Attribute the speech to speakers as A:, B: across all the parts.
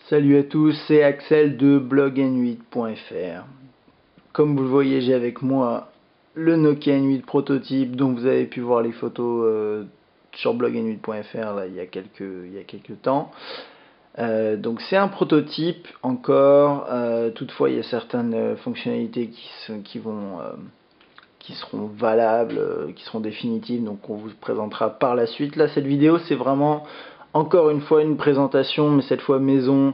A: Salut à tous, c'est Axel de blogn8.fr. Comme vous le voyez, j'ai avec moi le Nokia N8 prototype dont vous avez pu voir les photos sur blogn8.fr il y a quelques temps. Donc c'est un prototype encore, toutefois il y a certaines fonctionnalités qui seront valables, qui seront définitives, donc on vous présentera par la suite. Là, cette vidéo, c'est vraiment encore une fois une présentation, mais cette fois maison,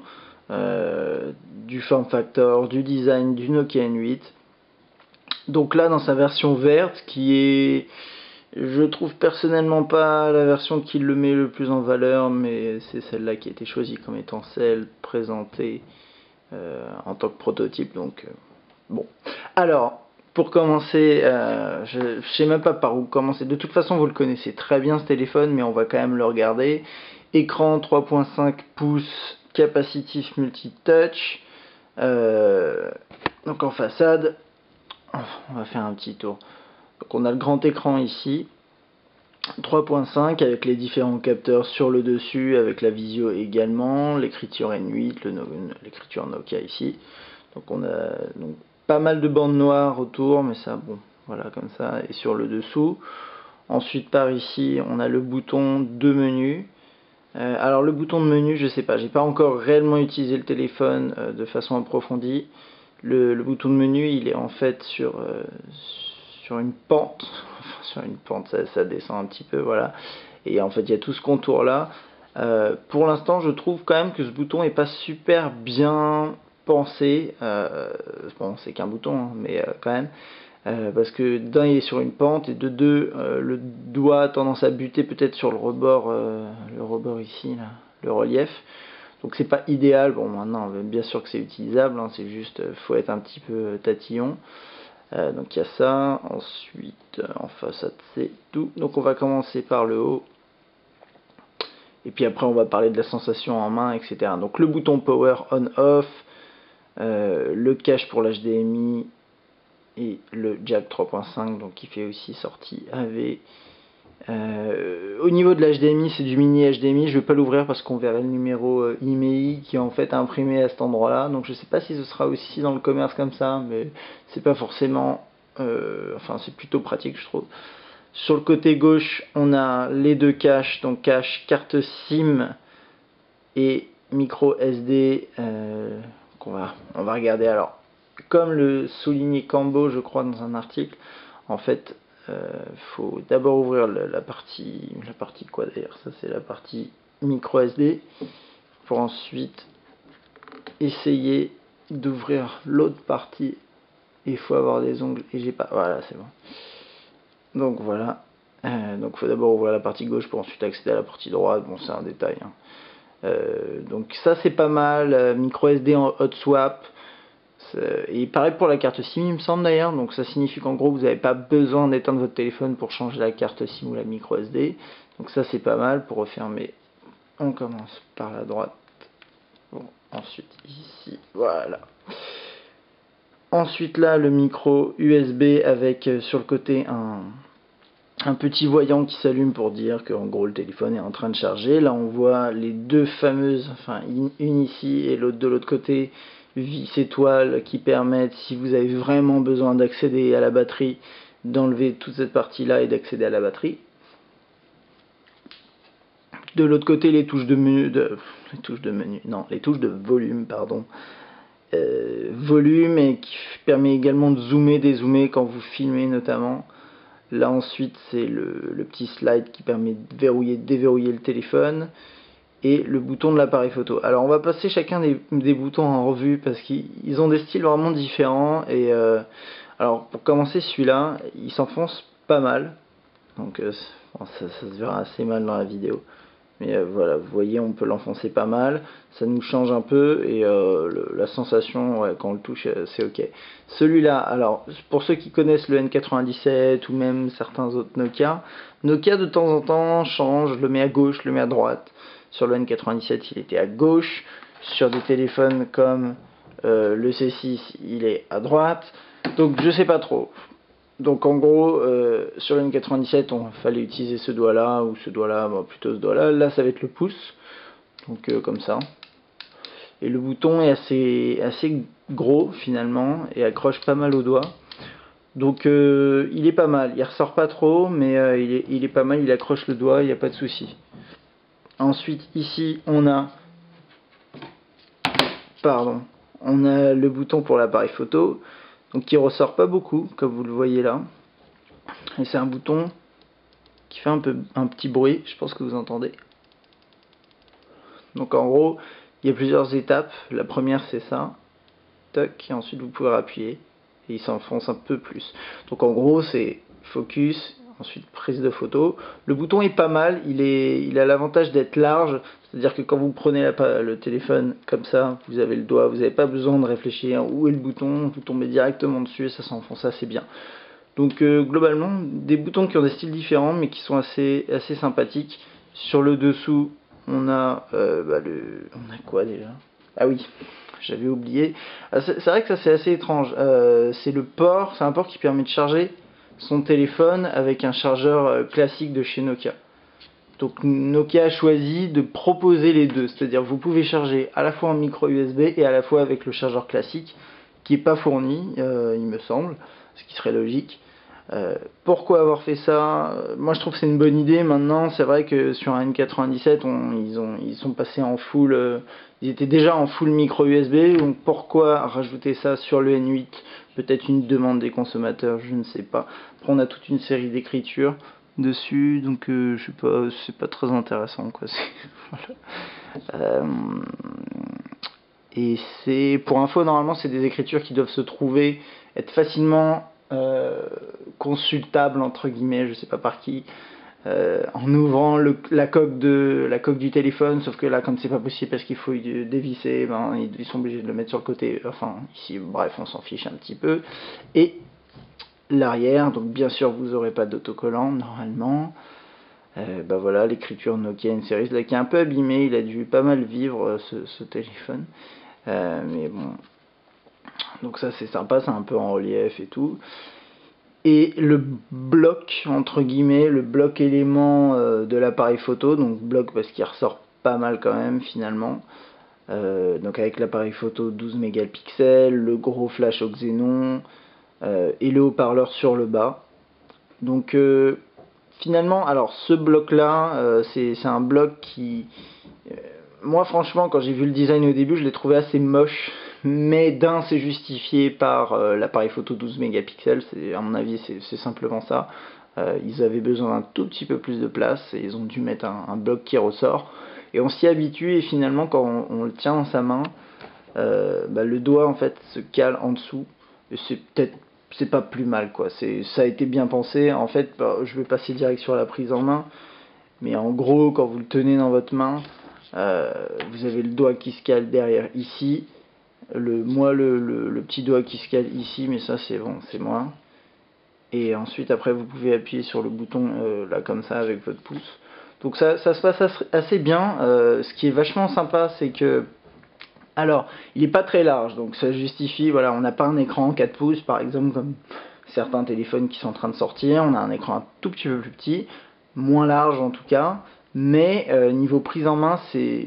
A: du form factor, du design du Nokia N8. Donc là, dans sa version verte, qui est, je trouve personnellement pas la version qui le met le plus en valeur, mais c'est celle-là qui a été choisie comme étant celle présentée en tant que prototype. Donc bon. Alors, pour commencer, je sais même pas par où commencer. De toute façon, vous le connaissez très bien ce téléphone, mais on va quand même le regarder. Écran 3.5 pouces, capacitif multitouch. Donc en façade, on va faire un petit tour. Donc on a le grand écran ici, 3.5 avec les différents capteurs sur le dessus, avec la visio également, l'écriture N8, l'écriture Nokia ici. Donc on a pas mal de bandes noires autour, mais ça, bon, voilà, comme ça, et sur le dessous. Ensuite, par ici, on a le bouton de menu. Alors le bouton de menu, je sais pas, j'ai pas encore réellement utilisé le téléphone de façon approfondie. Le bouton de menu, il est en fait sur une pente, enfin sur une pente, ça descend un petit peu, voilà. Et en fait, il y a tout ce contour là. Pour l'instant, je trouve quand même que ce bouton est pas super bien pensé. Bon, c'est qu'un bouton, hein, mais quand même. Parce que d'un il est sur une pente et de deux le doigt a tendance à buter peut-être sur le rebord ici là, le relief, donc c'est pas idéal. Bon, maintenant bien sûr que c'est utilisable, hein, c'est juste faut être un petit peu tatillon. Donc il y a ça. Ensuite en façade c'est tout, donc on va commencer par le haut et puis après on va parler de la sensation en main, etc. Donc le bouton power on off, le cache pour l'HDMI et le jack 3.5, donc qui fait aussi sortie AV. Au niveau de l'HDMI, c'est du mini HDMI. Je vais pas l'ouvrir parce qu'on verrait le numéro IMEI qui est en fait imprimé à cet endroit là, donc je sais pas si ce sera aussi dans le commerce comme ça, mais c'est pas forcément enfin c'est plutôt pratique, je trouve. Sur le côté gauche, on a les deux caches, donc cache carte SIM et micro SD, on va regarder. Alors, comme le soulignait Cambo, je crois, dans un article, en fait, faut d'abord ouvrir la partie quoi d'ailleurs, ça c'est la partie micro SD, pour ensuite essayer d'ouvrir l'autre partie. Il faut avoir des ongles et j'ai pas. Voilà, c'est bon. Donc voilà. Donc faut d'abord ouvrir la partie gauche pour ensuite accéder à la partie droite. Bon, c'est un détail, hein. Donc ça c'est pas mal. Micro SD en hot swap. Et pareil pour la carte SIM, il me semble d'ailleurs. Donc ça signifie qu'en gros vous n'avez pas besoin d'éteindre votre téléphone pour changer la carte SIM ou la micro SD. Donc ça c'est pas mal. Pour refermer, on commence par la droite. Bon, ensuite ici, voilà. Ensuite là le micro USB avec sur le côté un petit voyant qui s'allume pour dire que en gros le téléphone est en train de charger. Là on voit les deux fameuses, enfin une ici et l'autre de l'autre côté, vis étoiles qui permettent, si vous avez vraiment besoin d'accéder à la batterie, d'enlever toute cette partie là et d'accéder à la batterie. De l'autre côté les touches de menu, les touches de volume, pardon. Volume, et qui permet également de zoomer, dézoomer quand vous filmez notamment. Là ensuite c'est le petit slide qui permet de verrouiller, déverrouiller le téléphone, et le bouton de l'appareil photo. Alors on va passer chacun des boutons en revue parce qu'ils ont des styles vraiment différents. Et alors pour commencer, celui-là il s'enfonce pas mal, donc bon, ça se verra assez mal dans la vidéo. Mais voilà, vous voyez, on peut l'enfoncer pas mal, ça nous change un peu, et la sensation, ouais, quand on le touche, c'est ok. Celui-là, alors, pour ceux qui connaissent le N97 ou même certains autres Nokia, Nokia de temps en temps change, le met à gauche, le met à droite. Sur le N97, il était à gauche. Sur des téléphones comme le C6, il est à droite. Donc je sais pas trop. Donc en gros, sur le N97, il fallait utiliser ce doigt-là, ou ce doigt-là, bon, plutôt ce doigt-là. Là, ça va être le pouce, donc comme ça. et le bouton est assez gros finalement et accroche pas mal au doigt. Donc il est pas mal, il ressort pas trop, mais il est pas mal, il accroche le doigt, il n'y a pas de souci. Ensuite ici on a le bouton pour l'appareil photo, donc qui ressort pas beaucoup comme vous le voyez là. Et c'est un bouton qui fait un petit bruit, je pense que vous entendez. Donc en gros, il y a plusieurs étapes. La première c'est ça, toc, et ensuite vous pouvez appuyer et il s'enfonce un peu plus. Donc en gros c'est focus, ensuite prise de photo. Le bouton est pas mal, il a l'avantage d'être large, c'est-à-dire que quand vous prenez le téléphone comme ça, vous avez le doigt, vous n'avez pas besoin de réfléchir où est le bouton, vous tombez directement dessus et ça s'enfonce assez bien. Donc globalement, des boutons qui ont des styles différents mais qui sont assez sympathiques. Sur le dessous, on a on a quoi déjà? Ah oui, j'avais oublié. C'est vrai que ça c'est assez étrange. C'est un port qui permet de charger son téléphone avec un chargeur classique de chez Nokia. Donc Nokia a choisi de proposer les deux, c'est-à-dire vous pouvez charger à la fois en micro USB et à la fois avec le chargeur classique qui n'est pas fourni, il me semble, ce qui serait logique. Pourquoi avoir fait ça? Moi je trouve que c'est une bonne idée. Maintenant c'est vrai que sur un N97 ils sont passés en full, ils étaient déjà en full micro USB, donc pourquoi rajouter ça sur le N8? Peut-être une demande des consommateurs, je ne sais pas. Après on a toute une série d'écritures dessus, donc je sais pas, c'est pas très intéressant quoi. Voilà. Et c'est pour info, normalement c'est des écritures qui doivent se trouver, être facilement consultables entre guillemets, je sais pas par qui, en ouvrant la coque du téléphone, sauf que là comme c'est pas possible parce qu'il faut dévisser, ils sont obligés de le mettre sur le côté, enfin ici bref on s'en fiche un petit peu. Et l'arrière, donc bien sûr vous aurez pas d'autocollant normalement. Voilà, l'écriture Nokia N-Series là qui est un peu abîmé, il a dû pas mal vivre ce téléphone. Mais bon, donc ça c'est sympa, c'est un peu en relief et tout. Et le bloc, entre guillemets, le bloc élément de l'appareil photo, donc bloc parce qu'il ressort pas mal quand même finalement. Donc avec l'appareil photo 12 mégapixels, le gros flash au xénon et le haut-parleur sur le bas. Donc finalement, alors ce bloc là, c'est un bloc qui... moi franchement quand j'ai vu le design au début je l'ai trouvé assez moche, mais d'un c'est justifié par l'appareil photo 12 mégapixels, à mon avis c'est simplement ça. Ils avaient besoin d'un tout petit peu plus de place et ils ont dû mettre un bloc qui ressort et on s'y habitue et finalement quand on le tient dans sa main, le doigt en fait se cale en dessous et c'est pas plus mal quoi, ça a été bien pensé en fait. Je vais passer direct sur la prise en main, mais en gros quand vous le tenez dans votre main, vous avez le doigt qui se cale derrière ici, le petit doigt qui se cale ici, mais ça c'est bon, c'est moi. Et ensuite après vous pouvez appuyer sur le bouton là comme ça avec votre pouce. Donc ça se passe assez bien. Ce qui est vachement sympa c'est que, alors il n'est pas très large, donc ça justifie, voilà, on n'a pas un écran 4 pouces par exemple comme certains téléphones qui sont en train de sortir. On a un écran un tout petit peu plus petit, moins large en tout cas, mais niveau prise en main,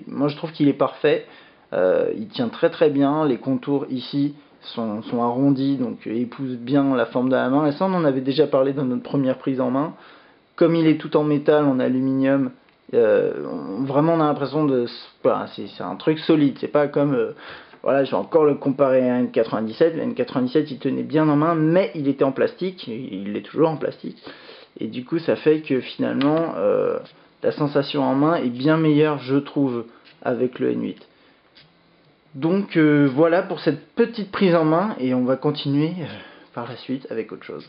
A: moi je trouve qu'il est parfait. Il tient très très bien, les contours ici sont arrondis, donc épousent bien la forme de la main, et ça on en avait déjà parlé dans notre première prise en main. Comme il est tout en métal, en aluminium, vraiment on a l'impression de... Voilà, c'est un truc solide, c'est pas comme... voilà, je vais encore le comparer à un N97. Le N97 il tenait bien en main, mais il était en plastique, il est toujours en plastique, et du coup ça fait que finalement la sensation en main est bien meilleure je trouve avec le N8. Donc voilà pour cette petite prise en main, et on va continuer par la suite avec autre chose.